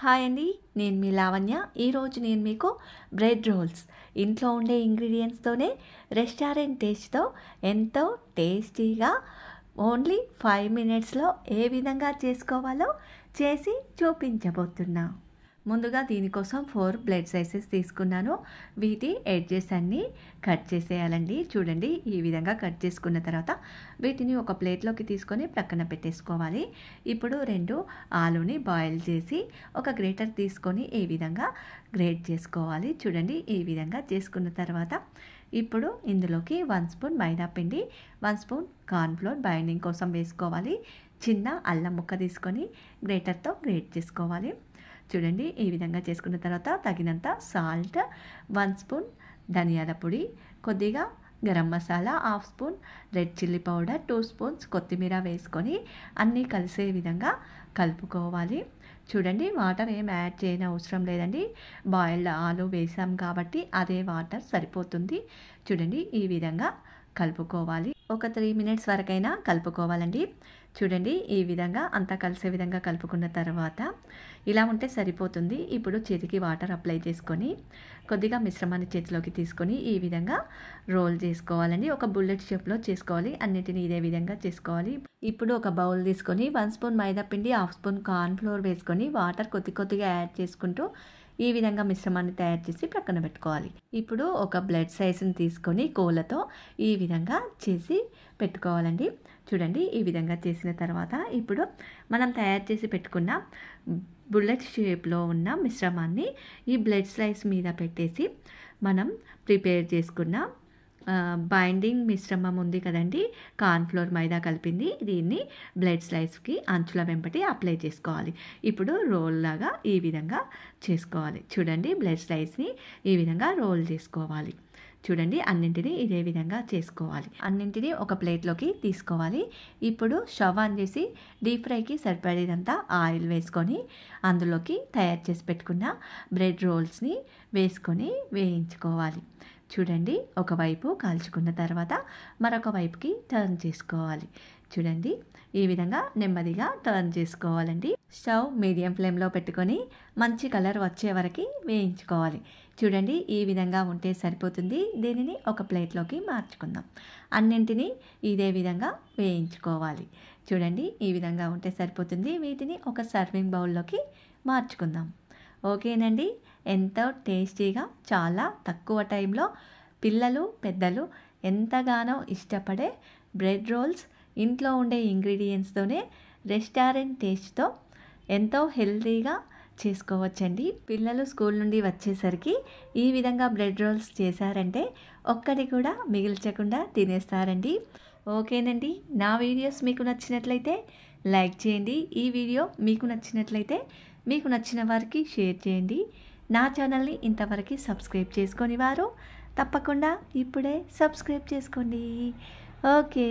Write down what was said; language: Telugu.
హాయ్ అండి, నేను మీ లావణ్య. ఈరోజు నేను మీకు బ్రెడ్ రోల్స్ ఇంట్లో ఉండే ఇంగ్రీడియంట్స్తోనే రెస్టారెంట్ టేస్ట్తో ఎంతో టేస్టీగా ఓన్లీ 5 మినిట్స్లో ఏ విధంగా చేసుకోవాలో చేసి చూపించబోతున్నా. ముందుగా దీనికోసం 4 బ్రెడ్ సైజెస్ తీసుకున్నాను. వీటి ఎడ్జెస్ అన్నీ కట్ చేసేయాలండి. చూడండి, ఈ విధంగా కట్ చేసుకున్న తర్వాత వీటిని ఒక ప్లేట్లోకి తీసుకొని ప్రక్కన పెట్టేసుకోవాలి. ఇప్పుడు 2 ఆలుని బాయిల్ చేసి ఒక గ్రేటర్ తీసుకొని ఈ విధంగా గ్రేట్ చేసుకోవాలి. చూడండి, ఈ విధంగా చేసుకున్న తర్వాత ఇప్పుడు ఇందులోకి 1 స్పూన్ మైదా పిండి, 1 స్పూన్ కార్న్ఫ్లోర్ బైండింగ్ కోసం వేసుకోవాలి. చిన్న అల్లం ముక్క తీసుకొని గ్రేటర్తో గ్రేట్ చేసుకోవాలి. చూడండి, ఈ విధంగా చేసుకున్న తర్వాత తగినంత సాల్ట్, 1 స్పూన్ ధనియాల పొడి, కొద్దిగా garam masala, 1/2 spoon red chilli powder, 2 spoons కొత్తిమీర వేసుకొని అన్నీ కలిసే విధంగా కలుపుకోవాలి. చూడండి, వాటర్ ఏం యాడ్ చేయని అవసరం లేదండి. బాయిల్డ్ ఆలు వేసాం కాబట్టి అదే వాటర్ సరిపోతుంది. చూడండి, ఈ విధంగా కలుపుకోవాలి. ఒక 3 మినిట్స్ వరకైనా కలుపుకోవాలండి. చూడండి, ఈ విధంగా అంతా కలిసే విధంగా కలుపుకున్న తర్వాత ఇలా ఉంటే సరిపోతుంది. ఇప్పుడు చేతికి వాటర్ అప్లై చేసుకొని కొద్దిగా మిశ్రమాన్ని చేతిలోకి తీసుకొని ఈ విధంగా రోల్ చేసుకోవాలండి. ఒక బుల్లెట్ షేప్లో చేసుకోవాలి. అన్నిటిని ఇదే విధంగా చేసుకోవాలి. ఇప్పుడు ఒక బౌల్ తీసుకొని 1 స్పూన్ మైదా పిండి, 1/2 స్పూన్ కార్న్ఫ్లోర్ వేసుకొని వాటర్ కొద్దిగా యాడ్ చేసుకుంటూ ఈ విధంగా మిశ్రమాన్ని తయారు చేసి ప్రక్కన పెట్టుకోవాలి. ఇప్పుడు ఒక బ్రెడ్ సైజుని తీసుకొని కోలతో ఈ విధంగా చేసి పెట్టుకోవాలండి. చూడండి, ఈ విధంగా చేసిన తర్వాత ఇప్పుడు మనం తయారు చేసి పెట్టుకున్న బుల్లెట్ షేప్లో ఉన్న మిశ్రమాన్ని ఈ బ్రెడ్ స్లైస్ మీద పెట్టేసి మనం ప్రిపేర్ చేసుకున్న బైండింగ్ మిశ్రమం ఉంది కదండి, కార్న్ఫ్లోర్ మైదా కలిపింది, దీన్ని బ్రెడ్ స్లైస్కి అంచుల వెంబటి అప్లై చేసుకోవాలి. ఇప్పుడు రోల్ లాగా ఈ విధంగా చేసుకోవాలి. చూడండి, బ్రెడ్ స్లైస్ని ఈ విధంగా రోల్ చేసుకోవాలి. చూడండి, అన్నింటినీ ఇదే విధంగా చేసుకోవాలి. అన్నింటినీ ఒక ప్లేట్లోకి తీసుకోవాలి. ఇప్పుడు స్టవ్ ఆన్ చేసి డీప్ ఫ్రైకి సరిపడేదంతా ఆయిల్ వేసుకొని అందులోకి తయారు చేసి పెట్టుకున్న బ్రెడ్ రోల్స్ని వేసుకొని వేయించుకోవాలి. చూడండి, ఒకవైపు కాల్చుకున్న తర్వాత మరొక వైపుకి టర్న్ చేసుకోవాలి. చూడండి, ఈ విధంగా నెమ్మదిగా టర్న్ చేసుకోవాలండి. స్టవ్ మీడియం ఫ్లేమ్లో పెట్టుకొని మంచి కలర్ వచ్చే వరకు వేయించుకోవాలి. చూడండి, ఈ విధంగా ఉంటే సరిపోతుంది. దీనిని ఒక ప్లేట్లోకి మార్చుకుందాం. అన్నింటినీ ఇదే విధంగా వేయించుకోవాలి. చూడండి, ఈ విధంగా ఉంటే సరిపోతుంది. వీటిని ఒక సర్వింగ్ బౌల్లోకి మార్చుకుందాం. ఓకేనండి, ఎంతో టేస్టీగా చాలా తక్కువ టైంలో పిల్లలు పెద్దలు ఎంతగానో ఇష్టపడే బ్రెడ్ రోల్స్ ఇంట్లో ఉండే ఇంగ్రీడియంట్స్తోనే రెస్టారెంట్ టేస్ట్తో ఎంతో హెల్తీగా చేసుకోవచ్చండి. పిల్లలు స్కూల్ నుండి వచ్చేసరికి ఈ విధంగా బ్రెడ్ రోల్స్ చేశారంటే ఒక్కటి కూడా మిగిల్చకుండా తినేస్తారండి. ఓకేనండి, నా వీడియోస్ మీకు నచ్చినట్లయితే లైక్ చేయండి. ఈ వీడియో మీకు నచ్చినట్లయితే మీకు నచ్చిన వారికి షేర్ చేయండి. నా ఛానల్ని ఇంతవరకు సబ్స్క్రైబ్ చేసుకొని వారు తప్పకుండా ఇప్పుడే సబ్స్క్రైబ్ చేసుకోండి. ఓకే.